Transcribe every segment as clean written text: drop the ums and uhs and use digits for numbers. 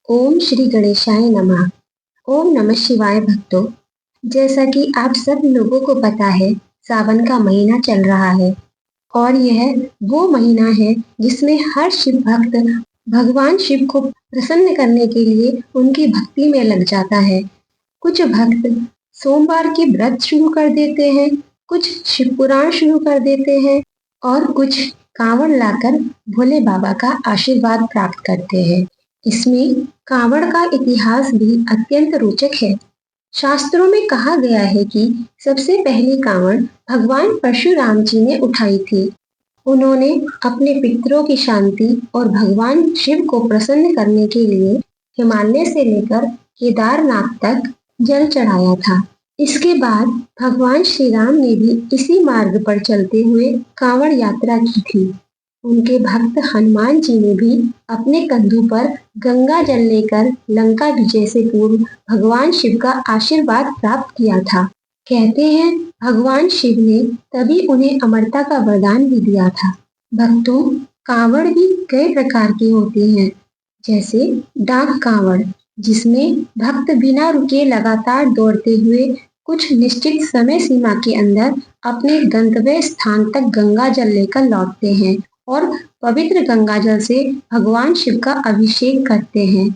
ओम श्री गणेशाय नमः। ओम नमः शिवाय भक्तों। जैसा कि आप सब लोगों को पता है, सावन का महीना चल रहा है और यह वो महीना है जिसमें हर शिव भक्त भगवान शिव को प्रसन्न करने के लिए उनकी भक्ति में लग जाता है। कुछ भक्त सोमवार की व्रत शुरू कर देते हैं, कुछ शिव पुराण शुरू कर देते हैं और कुछ कांवड़ लाकर भोले बाबा का आशीर्वाद प्राप्त करते हैं। इसमें कांवड़ का इतिहास भी अत्यंत रोचक है। शास्त्रों में कहा गया है कि सबसे पहली कांवड़ भगवान परशुराम जी ने उठाई थी। उन्होंने अपने पितरों की शांति और भगवान शिव को प्रसन्न करने के लिए हिमालय से लेकर केदारनाथ तक जल चढ़ाया था। इसके बाद भगवान श्री राम ने भी इसी मार्ग पर चलते हुए कांवड़ यात्रा की थी। उनके भक्त हनुमान जी ने भी अपने कंधों पर गंगा जल लेकर लंका विजय से पूर्व भगवान शिव का आशीर्वाद प्राप्त किया था। कहते हैं भगवान शिव ने तभी उन्हें अमरता का वरदान भी दिया था। भक्तों, कांवड़ भी कई प्रकार के होते हैं, जैसे डाक कांवड़, जिसमें भक्त बिना रुके लगातार दौड़ते हुए कुछ निश्चित समय सीमा के अंदर अपने गंतव्य स्थान तक गंगा जल लेकर लौटते हैं और पवित्र गंगाजल से भगवान शिव का अभिषेक करते हैं।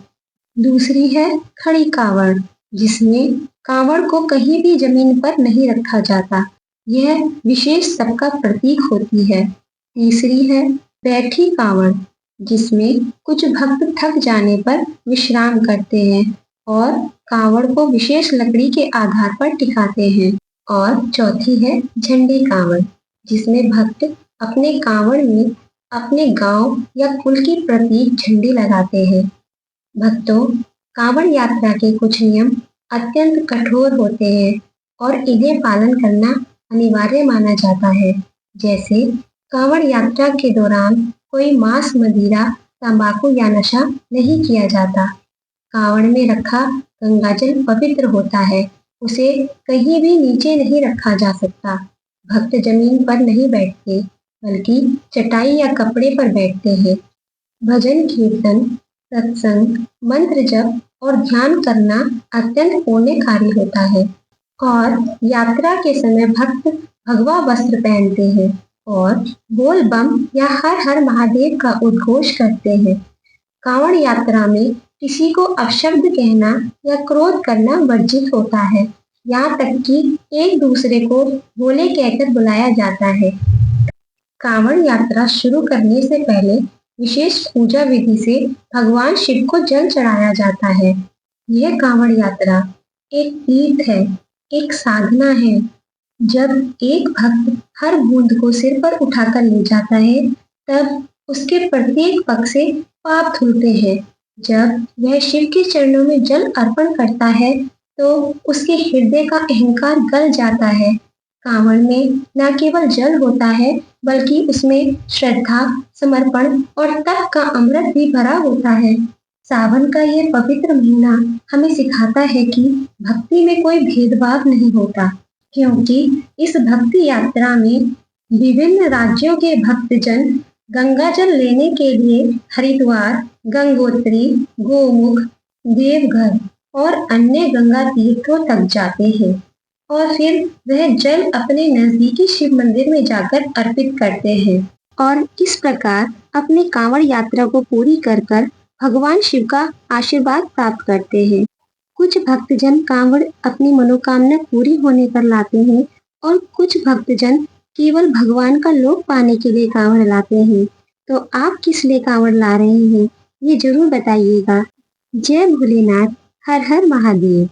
दूसरी है खड़ी कांवड़, जिसमें कांवड़ को कहीं भी जमीन पर नहीं रखा जाता। यह विशेष तप का प्रतीक होती है। तीसरी है बैठी कांवड़, जिसमें कुछ भक्त थक जाने पर विश्राम करते हैं और कांवड़ को विशेष लकड़ी के आधार पर टिकाते हैं। और चौथी है झंडे कांवड़, जिसमें भक्त अपने कांवड़ में अपने गांव या कुल की प्रतीक झंडे लगाते हैं। भक्तों, कांवड़ यात्रा के कुछ नियम अत्यंत कठोर होते हैं और इन्हें पालन करना अनिवार्य माना जाता है। जैसे कांवड़ यात्रा के दौरान कोई मांस, मदिरा, तंबाकू या नशा नहीं किया जाता। कांवड़ में रखा गंगाजल पवित्र होता है, उसे कहीं भी नीचे नहीं रखा जा सकता। भक्त जमीन पर नहीं बैठते, बल्कि चटाई या कपड़े पर बैठते हैं। भजन, कीर्तन, सत्संग, मंत्र जप और ध्यान करना अत्यंत पुण्यकारी होता है। और यात्रा के समय भक्त भगवा वस्त्र पहनते हैं और बोल बम या हर हर महादेव का उद्घोष करते हैं। कांवड़ यात्रा में किसी को अपशब्द कहना या क्रोध करना वर्जित होता है। यहाँ तक कि एक दूसरे को भोले कहकर बुलाया जाता है। कांवड़ यात्रा शुरू करने से पहले विशेष पूजा विधि से भगवान शिव को जल चढ़ाया जाता है। यह कांवड़ यात्रा एक तीर्थ है, एक साधना है। जब एक भक्त हर बूंद को सिर पर उठाकर ले जाता है, तब उसके प्रत्येक पग से पाप धुलते हैं। जब वह शिव के चरणों में जल अर्पण करता है, तो उसके हृदय का अहंकार गल जाता है। कांवड़ में न केवल जल होता है, बल्कि उसमें श्रद्धा, समर्पण और तप का अमृत भी भरा होता है। सावन का यह पवित्र महीना हमें सिखाता है कि भक्ति में कोई भेदभाव नहीं होता, क्योंकि इस भक्ति यात्रा में विभिन्न राज्यों के भक्तजन गंगाजल लेने के लिए हरिद्वार, गंगोत्री, गोमुख, देवघर और अन्य गंगा तीर्थों तक जाते हैं और फिर वह जल अपने नजदीकी शिव मंदिर में जाकर अर्पित करते हैं और इस प्रकार अपनी कांवड़ यात्रा को पूरी कर कर भगवान शिव का आशीर्वाद प्राप्त करते हैं। कुछ भक्तजन कांवड़ अपनी मनोकामना पूरी होने पर लाते हैं और कुछ भक्तजन केवल भगवान का लोक पाने के लिए कांवड़ लाते हैं। तो आप किस लिए कांवड़ ला रहे हैं, ये जरूर बताइएगा। जय भोलेनाथ, हर हर महादेव।